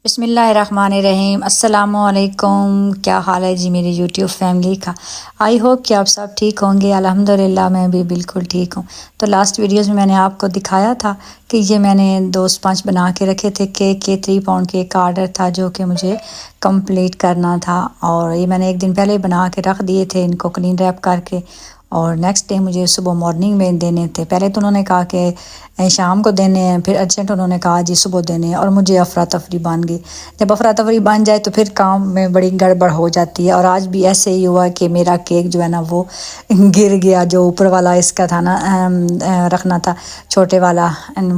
بسم اللہ الرحمن الرحیم۔ السلام علیکم، کیا حال ہے جی میری یوٹیوب فیملی کا؟ آئی ہوپ کہ آپ سب ٹھیک ہوں گے۔ الحمدللہ میں بھی بالکل ٹھیک ہوں۔ تو لاسٹ ویڈیوز میں نے آپ کو دکھایا تھا کہ یہ میں نے 2 اسپنج بنا کے رکھے تھے کیک کے 3 پاؤنڈ کے ایک آرڈر تھا جو کہ مجھے کمپلیٹ کرنا تھا، اور یہ میں نے ایک دن پہلے بنا کے رکھ دیے تھے ان کو کلین ریپ کر کے، اور نیکسٹ ڈے مجھے صبح مارننگ میں دینے تھے۔ پہلے تو انہوں نے کہا کہ شام کو دینے ہیں، پھر ارجنٹ انہوں نے کہا جی صبح دینے ہیں، اور مجھے افراتفری بن گئی۔ جب افراتفری بن جائے تو پھر کام میں بڑی گڑبڑ ہو جاتی ہے، اور آج بھی ایسے ہی ہوا کہ میرا کیک جو ہے نا وہ گر گیا، جو اوپر والا اس کا تھا نا رکھنا تھا چھوٹے والا،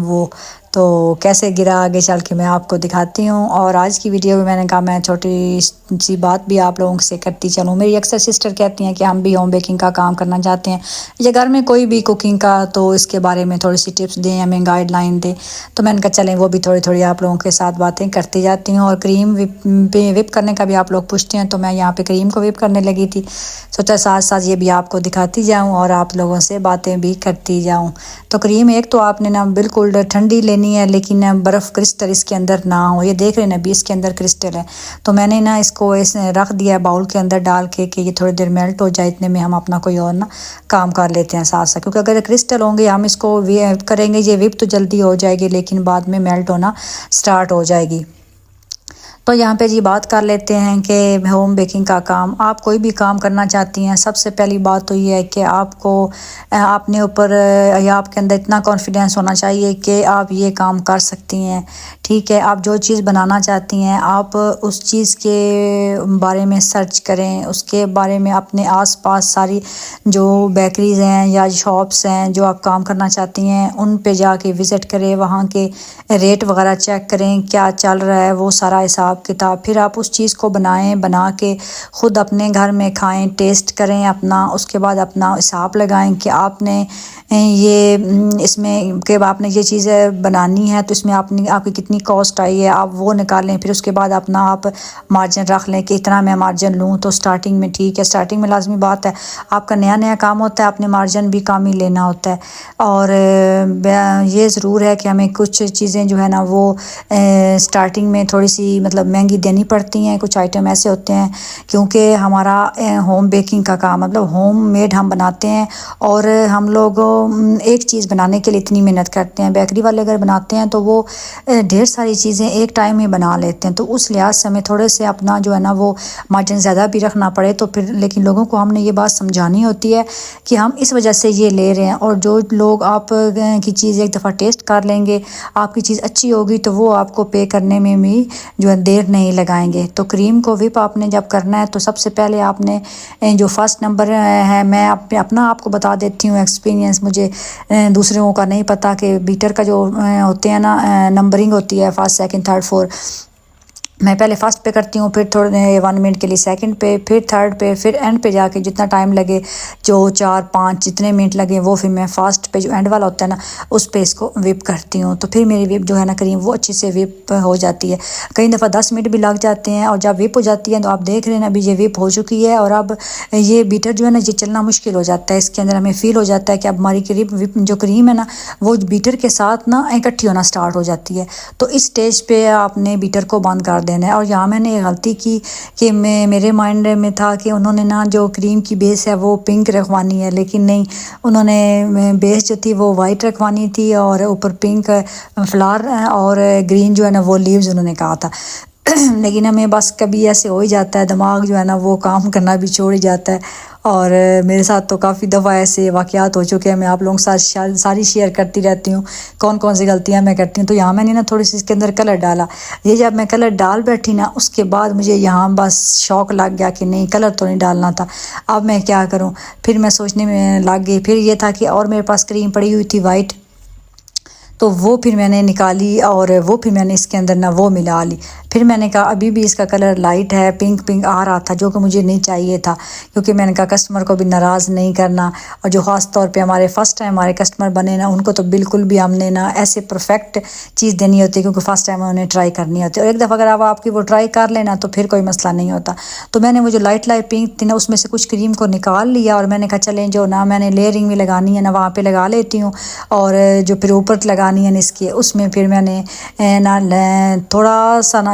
وہ تو کیسے گرا آگے چل کے میں آپ کو دکھاتی ہوں۔ اور آج کی ویڈیو میں نے کہا میں چھوٹی سی بات بھی آپ لوگوں سے کرتی چلوں۔ میری اکثر سسٹر کہتی ہیں کہ ہم بھی ہوم بیکنگ کا کام کرنا چاہتے ہیں یا گھر میں کوئی بھی کوکنگ کا، تو اس کے بارے میں تھوڑی سی ٹپس دیں، ہمیں گائیڈ لائن دیں۔ تو میں نے کہا چلیں وہ بھی تھوڑی آپ لوگوں کے ساتھ باتیں کرتی جاتی ہوں۔ اور کریم وپ کرنے کا بھی آپ لوگ پوچھتے ہیں، تو میں یہاں پہ کریم کو وپ کرنے لگی تھی، سوچا ساتھ ساتھ یہ بھی آپ کو دکھاتی جاؤں اور آپ لوگوں سے باتیں بھی کرتی جاؤں۔ تو کریم ایک تو آپ نے نا بالکل ٹھنڈی لینی ہے، لیکن برف کرسٹل اس کے اندر نہ ہو۔ یہ دیکھ رہے ہیں نا، اس کے اندر کرسٹل ہے، تو میں نے نا اس کو رکھ دیا باؤل کے اندر ڈال کے کہ یہ تھوڑی دیر میلٹ ہو جائے، اتنے میں ہم اپنا کوئی اور نا کام کر لیتے ہیں ساتھ ساتھ، کیونکہ اگر کرسٹل ہوں گے ہم اس کو کریں گے یہ وپ تو جلدی ہو جائے گی، لیکن بعد میں میلٹ ہونا سٹارٹ ہو جائے گی۔ تو یہاں پہ جی بات کر لیتے ہیں کہ ہوم بیکنگ کا کام آپ کوئی بھی کام کرنا چاہتی ہیں، سب سے پہلی بات تو یہ ہے کہ آپ کو اپنے اوپر یا آپ کے اندر اتنا کانفیڈینس ہونا چاہیے کہ آپ یہ کام کر سکتی ہیں، ٹھیک ہے۔ آپ جو چیز بنانا چاہتی ہیں آپ اس چیز کے بارے میں سرچ کریں، اس کے بارے میں اپنے آس پاس ساری جو بیکریز ہیں یا شاپس ہیں جو آپ کام کرنا چاہتی ہیں ان پہ جا کے وزٹ کریں، وہاں کے ریٹ وغیرہ چیک کریں کیا چل رہا ہے، وہ سارا حساب کتاب، پھر آپ اس چیز کو بنا کے خود اپنے گھر میں کھائیں، ٹیسٹ کریں اپنا، اس کے بعد اپنا حساب لگائیں کہ آپ نے یہ اس میں کہ آپ نے یہ چیزیں بنانی ہے تو اس میں آپ کی کتنی کاسٹ آئی ہے، آپ وہ نکالیں، پھر اس کے بعد اپنا آپ مارجن رکھ لیں کہ اتنا میں مارجن لوں تو سٹارٹنگ میں ٹھیک ہے۔ سٹارٹنگ میں لازمی بات ہے، آپ کا نیا کام ہوتا ہے، اپنے مارجن بھی کام ہی لینا ہوتا ہے، اور یہ ضرور ہے کہ ہمیں کچھ چیزیں جو ہے نا وہ سٹارٹنگ میں تھوڑی سی مطلب مہنگی دینی پڑتی ہیں، کچھ آئٹم ایسے ہوتے ہیں کیونکہ ہمارا ہوم بیکنگ کا کام مطلب ہوم میڈ ہم بناتے ہیں، اور ہم لوگ ایک چیز بنانے کے لیے اتنی محنت کرتے ہیں۔ بیکری والے اگر بناتے ہیں تو وہ ڈھیر ساری چیزیں ایک ٹائم میں بنا لیتے ہیں، تو اس لحاظ سے ہمیں تھوڑے سے اپنا جو ہے نا وہ مارجن زیادہ بھی رکھنا پڑے تو پھر، لیکن لوگوں کو ہم نے یہ بات سمجھانی ہوتی ہے کہ ہم اس وجہ سے یہ لے رہے ہیں، اور جو لوگ آپ کی چیز ایک دفعہ ٹیسٹ کر لیں گے، آپ کی چیز اچھی ہوگی تو وہ آپ کو پے کرنے میں بھی جو ہے دیر نہیں لگائیں گے۔ تو کریم کو وپ آپ نے جب کرنا ہے تو سب سے پہلے آپ نے جو فرسٹ نمبر ہے، میں اپنا آپ کو بتا دیتی ہوں ایکسپیرینس، مجھے دوسروں کا نہیں پتہ کہ بیٹر کا جو ہوتے ہیں نا نمبرنگ ہوتی ہے فرسٹ سیکنڈ تھرڈ فور، میں پہلے فرسٹ پہ کرتی ہوں، پھر تھوڑے 1 منٹ کے لیے سیکنڈ پہ، پھر تھرڈ پہ، پھر اینڈ پہ جا کے جتنا ٹائم لگے، جو 4 5 جتنے منٹ لگے وہ پھر میں فاسٹ پہ جو اینڈ والا ہوتا ہے نا اس پہ اس کو وپ کرتی ہوں، تو پھر میری وپ جو ہے نا کریم وہ اچھے سے وپ ہو جاتی ہے۔ کئی دفعہ 10 منٹ بھی لگ جاتے ہیں، اور جب وپ ہو جاتی ہے تو آپ دیکھ رہے ہیں ابھی یہ وپ ہو چکی ہے، اور اب یہ بیٹر جو ہے نا یہ چلنا مشکل ہو جاتا ہے، اس کے اندر ہمیں فیل ہو جاتا ہے کہ اب ہماری جو کریم ہے نا وہ بیٹر کے ساتھ نا اکٹھی ہونا سٹارٹ ہو جاتی ہے، تو اس سٹیج پہ آپ نے بیٹر کو بند کر دینا ہے۔ اور یہاں میں نے یہ غلطی کی کہ میرے مائنڈ میں تھا کہ انہوں نے نا جو کریم کی بیس ہے وہ پنک رکھوانی ہے، لیکن نہیں، انہوں نے بیس جو تھی وہ وائٹ رکھوانی تھی، اور اوپر پنک فلاور اور گرین جو ہے نا وہ لیوز انہوں نے کہا تھا لیکن ہمیں بس کبھی ایسے ہو ہی جاتا ہے، دماغ جو ہے نا وہ کام کرنا بھی چھوڑ ہی جاتا ہے، اور میرے ساتھ تو کافی دفعہ ایسے واقعات ہو چکے ہیں، میں آپ لوگوں کے ساتھ ساری شیئر کرتی رہتی ہوں کون سی غلطیاں میں کرتی ہوں۔ تو یہاں میں نے نا تھوڑی سی اس کے اندر کلر ڈالا، یہ جب میں کلر ڈال بیٹھی نا اس کے بعد مجھے یہاں بس شوق لگ گیا کہ نہیں کلر تو نہیں ڈالنا تھا، اب میں کیا کروں، پھر میں سوچنے میں لگ گئی، پھر یہ تھا کہ اور میرے پاس کریم پڑی ہوئی تھی وائٹ، تو وہ پھر میں نے نکالی، اور وہ پھر میں نے اس کے اندر نہ وہ ملا لی، پھر میں نے کہا ابھی بھی اس کا کلر لائٹ ہے، پنک آ رہا تھا جو کہ مجھے نہیں چاہیے تھا، کیونکہ میں نے کہا کسٹمر کو بھی ناراض نہیں کرنا، اور جو خاص طور پہ ہمارے فرسٹ ٹائم ہمارے کسٹمر بنے نا ان کو تو بالکل بھی ہم نے نا ایسے پرفیکٹ چیز دینی ہوتی ہے، کیونکہ فرسٹ ٹائم انہیں ٹرائی کرنی ہوتی ہے، اور ایک دفعہ اگر آپ کی وہ ٹرائی کر لینا تو پھر کوئی مسئلہ نہیں ہوتا۔ تو میں نے وہ جو لائٹ پنک تھی نا اس میں سے کچھ کریم کو نکال لیا، اور میں نے کہا چلیں جو نا میں نے لیئرنگ بھی لگانی ہے نا وہاں پہ لگا لیتی ہوں، اور جو پھر اوپر لگانی ہے نا اس کی اس میں پھر میں نے نا تھوڑا سا نا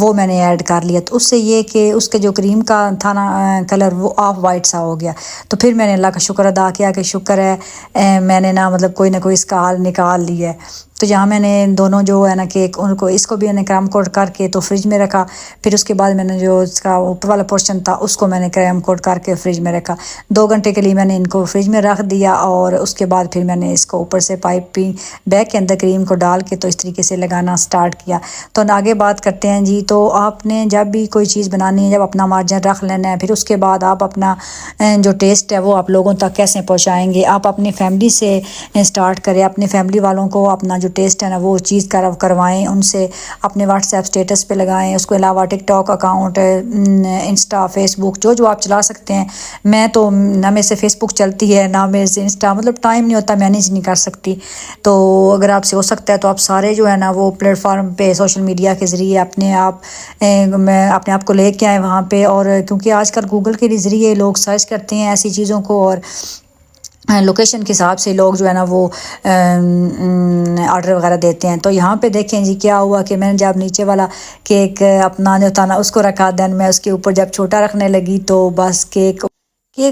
وہ میں نے ایڈ کر لیا، تو اس سے یہ کہ اس کے جو کریم کا تھا نا کلر وہ آف وائٹ سا ہو گیا۔ تو پھر میں نے اللہ کا شکر ادا کیا کہ شکر ہے میں نے نا مطلب کوئی نہ کوئی اس کا حل نکال لیا ہے۔ تو یہاں میں نے دونوں جو ہے نا کیک ان کو اس کو بھی میں نے کریم کوٹ کر کے تو فریج میں رکھا، پھر اس کے بعد میں نے جو اس کا اوپر والا پورشن تھا اس کو میں نے کریم کوٹ کر کے فریج میں رکھا 2 گھنٹے کے لیے میں نے ان کو فریج میں رکھ دیا، اور اس کے بعد پھر میں نے اس کو اوپر سے پائپنگ بیگ کے اندر کریم کو ڈال کے تو اس طریقے سے لگانا سٹارٹ کیا۔ تو آگے بات کرتے ہیں جی، تو آپ نے جب بھی کوئی چیز بنانی ہے جب اپنا مارجن رکھ لینا ہے، پھر اس کے بعد آپ اپنا جو ٹیسٹ ہے وہ آپ لوگوں تک کیسے پہنچائیں گے۔ آپ اپنی فیملی سے سٹارٹ کریں، اپنی فیملی والوں کو اپنا جو ٹیسٹ ہے نا وہ چیز کروائیں، ان سے اپنے واٹس ایپ سٹیٹس پہ لگائیں، اس کو علاوہ ٹک ٹاک اکاؤنٹ، انسٹا، فیس بک جو آپ چلا سکتے ہیں۔ میں تو نہ میرے سے فیس بک چلتی ہے نہ میرے سے انسٹا، مطلب ٹائم نہیں ہوتا، مینیج نہیں کر سکتی۔ تو اگر آپ سے ہو سکتا ہے تو آپ سارے جو ہے نا وہ پلیٹ فارم پہ سوشل میڈیا کے ذریعے اپنے آپ کو لے کے آئیں وہاں پہ، اور کیونکہ آج کل گوگل کے ذریعے لوگ سرچ کرتے ہیں ایسی چیزوں کو، اور لوکیشن کے حساب سے لوگ جو ہے نا وہ آرڈر وغیرہ دیتے ہیں۔ تو یہاں پہ دیکھیں جی کیا ہوا کہ میں نے جب نیچے والا کیک اپنا جو تھا نا اس کو رکھا، دین میں اس کے اوپر جب چھوٹا رکھنے لگی تو بس کیک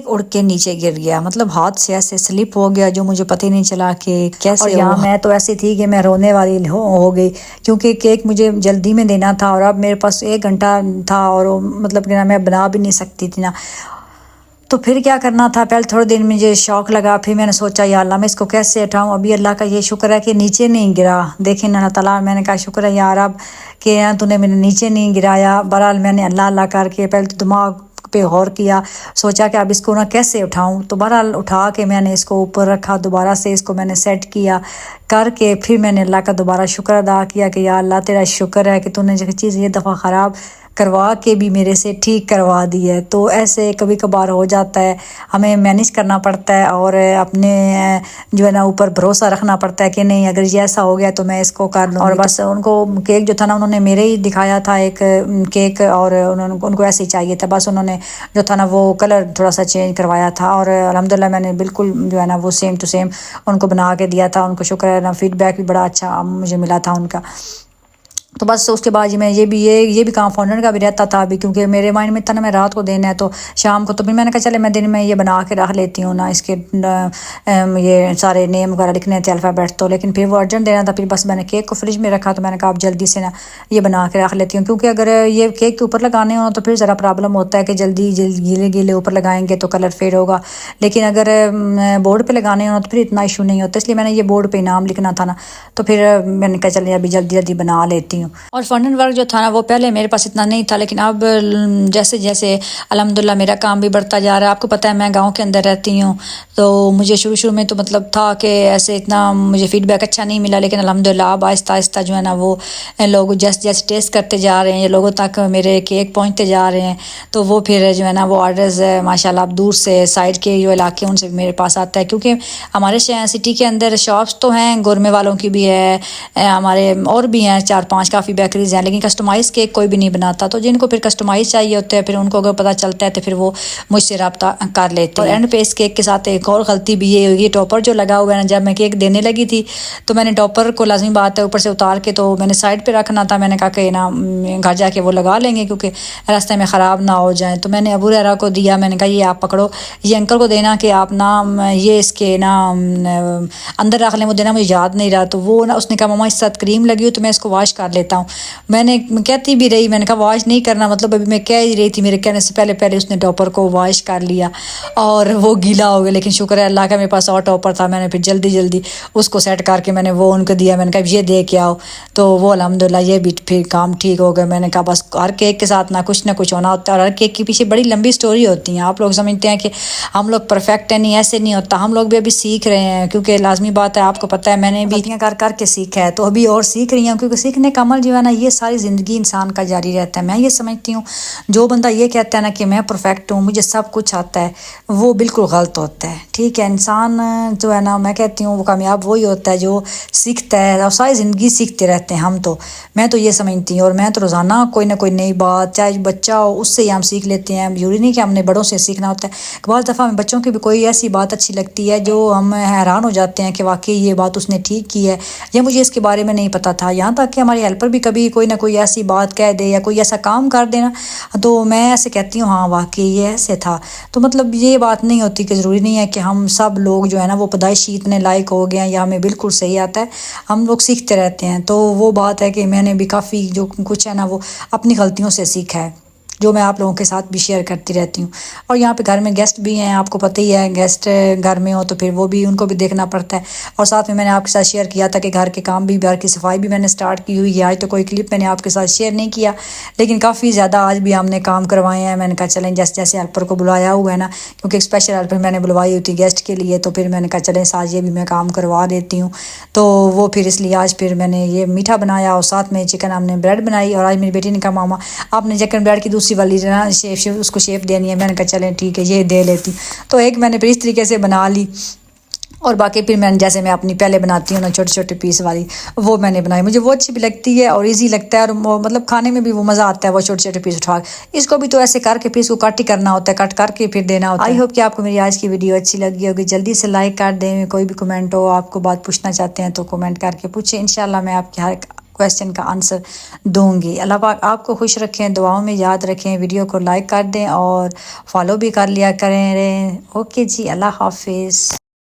اڑ کے نیچے گر گیا، مطلب ہاتھ سے ایسے سلپ ہو گیا جو مجھے پتہ ہی نہیں چلا کہ کیسے۔ اور یہاں میں تو ایسی تھی کہ میں رونے والی ہو گئی، کیونکہ کیک مجھے جلدی میں دینا تھا اور اب میرے پاس 1 گھنٹہ تھا، اور مطلب کہ میں بنا بھی نہیں سکتی تھی نا۔ تو پھر کیا کرنا تھا، پہلے تھوڑے دن مجھے شوق لگا، پھر میں نے سوچا یا اللہ میں اس کو کیسے اٹھاؤں۔ ابھی اللہ کا یہ شکر ہے کہ نیچے نہیں گرا، دیکھیں اللہ تعالیٰ، میں نے کہا شکر ہے یار اب کہ تو نے میرے نیچے نہیں گرایا۔ بہرحال میں نے اللہ کر کے پہلے تو دماغ پہ غور کیا، سوچا کہ اب اس کو نا کیسے اٹھاؤں۔ تو بہرحال اٹھا کے میں نے اس کو اوپر رکھا، دوبارہ سے اس کو میں نے سیٹ کیا کر کے، پھر میں نے اللہ کا دوبارہ شکر ادا کیا کہ یا اللہ تیرا شکر ہے کہ تو نے جو چیز یہ دفعہ خراب کروا کے بھی میرے سے ٹھیک کروا دی ہے۔ تو ایسے کبھی کبھار ہو جاتا ہے، ہمیں مینیج کرنا پڑتا ہے، اور اپنے جو ہے نا اوپر بھروسہ رکھنا پڑتا ہے کہ نہیں اگر یہ ایسا ہو گیا تو میں اس کو کر لوں۔ اور بس ان کو کیک جو تھا نا انہوں نے میرے ہی دکھایا تھا ایک کیک، اور ان کو ایسے ہی چاہیے تھا، بس انہوں نے جو تھا نا وہ کلر تھوڑا سا چینج کروایا تھا، اور الحمدللہ میں نے بالکل جو ہے نا وہ سیم ٹو سیم ان کو بنا کے دیا تھا۔ ان کو شکر ہے نا، فیڈ بیک بھی بڑا اچھا مجھے ملا تھا ان کا۔ تو بس اس کے بعد میں یہ بھی کام فونڈنٹ کا بھی رہتا تھا ابھی، کیونکہ میرے مائنڈ میں تھا نا میں رات کو دینا ہے تو شام کو، تو پھر میں نے کہا چلے میں دن میں یہ بنا کے رکھ لیتی ہوں نا، اس کے یہ سارے نیم وغیرہ لکھنے تھے الفابیٹ، تو لیکن پھر وہ ارجنٹ دینا تھا، پھر بس میں نے کیک کو فریج میں رکھا، تو میں نے کہا اب جلدی سے نا یہ بنا کے رکھ لیتی ہوں، کیونکہ اگر یہ کیک کے اوپر لگانے ہوں تو پھر ذرا پرابلم ہوتا ہے کہ جلدی گیلے اوپر لگائیں گے تو کلر فیڈ ہوگا، لیکن اگر بورڈ پہ لگانے ہوں تو پھر اتنا ایشو نہیں ہوتا، اس لیے میں نے یہ بورڈ پہ نام لکھنا تھا نا، تو پھر میں نے کہا چلے ابھی جلدی بنا لیتی ہوں۔ اور فنڈن ورک جو تھا نا وہ پہلے میرے پاس اتنا نہیں تھا، لیکن اب جیسے جیسے الحمدللہ میرا کام بھی بڑھتا جا رہا ہے۔ آپ کو پتہ ہے میں گاؤں کے اندر رہتی ہوں، تو مجھے شروع میں تو مطلب تھا کہ ایسے اتنا مجھے فیڈ بیک اچھا نہیں ملا، لیکن الحمدللہ اب آہستہ جو ہے نا وہ لوگ جیسے ٹیسٹ کرتے جا رہے ہیں، یہ لوگوں تک میرے کیک پہنچتے جا رہے ہیں، تو وہ پھر جو ہے نا وہ آرڈرز ماشاءاللہ اب دور سے سائڈ کے جو علاقے ان سے میرے پاس آتا ہے، کیونکہ ہمارے سٹی کے اندر شاپس تو ہیں، گورمے والوں کی بھی ہے، ہمارے اور بھی ہیں 4-5 کافی بیکریز ہیں، لیکن کسٹمائز کیک کوئی بھی نہیں بناتا، تو جن کو پھر کسٹمائز چاہیے ہوتے ہیں پھر ان کو اگر پتہ چلتا ہے تو پھر وہ مجھ سے رابطہ کر لیتے ہیں۔ اور اینڈ پہ اس کیک کے ساتھ ایک اور غلطی بھی یہ ہوئی، ٹاپر جو لگا ہوا ہے نا، جب میں کیک دینے لگی تھی تو میں نے ٹاپر کو لازمی بات ہے اوپر سے اتار کے تو میں نے سائڈ پہ رکھنا تھا، میں نے کہا کہ نا گھر جا کے وہ لگا لیں گے کیونکہ راستے میں خراب نہ ہو جائیں، تو میں نے ابو ریرا کو دیا، میں نے کہا یہ آپ پکڑو، یہ انکل کو دینا کہ آپ نا یہ اس کے نا اندر رکھ لیں، وہ دینا مجھے یاد نہیں رہا، تو وہ نا اس نے کہا ماما اس ساتھ کریم لگی ہو تو میں اس کو واش کر لیتا ہوں۔ میں نے کہتی بھی رہی، میں نے کہا واش نہیں کرنا، مطلب ابھی میں کہہ ہی رہی تھی، میرے کہنے سے پہلے اس نے ٹاپر کو واش کر لیا اور وہ گیلا ہو گیا، لیکن شکر ہے اللہ کا میرے پاس اور ٹاپر تھا، میں نے پھر جلدی اس کو سیٹ کر کے میں نے وہ ان کو دیا، میں نے کہا یہ دے کے آؤ، تو وہ الحمدللہ یہ بھی پھر کام ٹھیک ہو گیا۔ میں نے کہا بس ہر کیک کے ساتھ نہ کچھ ہونا ہوتا ہے، اور ہر کیک کے پیچھے بڑی لمبی سٹوری ہوتی ہیں۔ آپ لوگ سمجھتے ہیں کہ ہم لوگ پرفیکٹ ہیں، نہیں ایسے نہیں ہوتا، ہم لوگ بھی ابھی سیکھ رہے ہیں، کیونکہ لازمی بات ہے آپ کو پتہ ہے میں نے بھی کر کے سیکھا ہے، تو ابھی اور سیکھ رہی ہوں، کیونکہ سیکھنے کا عمل جو ہے نا یہ ساری زندگی انسان کا جاری رہتا ہے۔ میں یہ سمجھتی ہوں جو بندہ یہ کہتا ہے نا کہ میں پرفیکٹ ہوں، مجھے سب کچھ آتا ہے، وہ بالکل غلط ہوتا ہے، ٹھیک ہے۔ انسان جو ہے نا، میں کہتی ہوں وہ کامیاب وہی ہوتا ہے جو سیکھتا ہے، اور ساری زندگی سیکھتے رہتے ہیں ہم تو، میں تو یہ سمجھتی ہوں۔ اور میں تو روزانہ کوئی نہ کوئی نئی بات، چاہے بچہ ہو اس سے ہی ہم سیکھ لیتے ہیں، ضروری نہیں کہ ہم نے بڑوں سے سیکھنا ہوتا ہے۔ بعض دفعہ ہمیں بچوں کی بھی کوئی ایسی بات اچھی لگتی ہے جو ہم حیران ہو جاتے ہیں کہ واقعی یہ بات اس نے ٹھیک کی ہے، یا مجھے اس کے بارے میں نہیں پتہ تھا۔ یہاں تک کہ ہماری ہیلپر بھی کبھی کوئی نہ کوئی ایسی بات کہہ دے یا کوئی ایسا کام کر دینا، تو میں ایسے کہتی ہوں ہاں واقعی یہ ایسے تھا۔ تو مطلب یہ بات نہیں ہوتی کہ ضروری نہیں ہے کہ ہم سب لوگ جو ہے نا وہ پیدائشی اتنے لائق ہو گئے ہیں یا ہمیں بالکل صحیح آتا ہے، ہم لوگ سیکھتے رہتے ہیں۔ تو وہ بات ہے کہ میں نے بھی کافی جو کچھ ہے نا وہ اپنی غلطیوں سے سیکھا ہے، جو میں آپ لوگوں کے ساتھ بھی شیئر کرتی رہتی ہوں۔ اور یہاں پہ گھر میں گیسٹ بھی ہیں، آپ کو پتہ ہی ہے گیسٹ گھر میں ہو تو پھر وہ بھی، ان کو بھی دیکھنا پڑتا ہے۔ اور ساتھ میں نے آپ کے ساتھ شیئر کیا تھا کہ گھر کے کام بھی، گھر کی صفائی بھی میں نے سٹارٹ کی ہوئی ہے۔ آج تو کوئی کلپ میں نے آپ کے ساتھ شیئر نہیں کیا، لیکن کافی زیادہ آج بھی ہم نے کام کروائے ہیں۔ میں نے کہا چلیں جیسے جیسے ہیلپر کو بلایا ہوا ہے نا، کیونکہ ایک اسپیشل ہیلپر میں نے بلوائی ہوئی تھی گیسٹ کے لیے، تو پھر میں نے کہا چلیں آج یہ بھی میں کام کروا دیتی ہوں۔ تو وہ پھر اس لیے آج پھر میں نے یہ میٹھا بنایا، اور ساتھ میں چکن ہم نے بریڈ بنائی۔ اور آج میری بیٹی نے کہا ماما آپ نے چکن بریڈ کی دوسری والی نا اس کو شیپ دینی ہے، میں نے کہا چلیں ٹھیک ہے یہ دے لیتی۔ تو ایک میں نے پھر اس طریقے سے بنا لی، اور باقی پھر میں جیسے میں اپنی پہلے بناتی ہوں نا چھوٹے چھوٹے پیس والی، وہ میں نے بنائی۔ مجھے وہ اچھی بھی لگتی ہے اور ایزی لگتا ہے، اور مطلب کھانے میں بھی وہ مزہ آتا ہے، وہ چھوٹے چھوٹے پیس اٹھا اس کو بھی تو ایسے کر کے پھر اس کو کٹ ہی کرنا ہوتا ہے، کٹ کر کے پھر دینا ہوتا ہے۔ آئی ہوپ کہ آپ کو میری آج کی ویڈیو اچھی لگی ہوگی، جلدی سے لائک کر دیں۔ کوئی بھی کمنٹ ہو، آپ کو بات پوچھنا چاہتے ہیں تو کمنٹ کر کے پوچھیں، انشاءاللہ میں آپ کے ہر کویسچن کا آنسر دوں گی۔ اللہ پاک آپ کو خوش رکھیں، دعاؤں میں یاد رکھیں، ویڈیو کو لائک کر دیں اور فالو بھی کر لیا کریں۔ اوکے جی، اللہ حافظ۔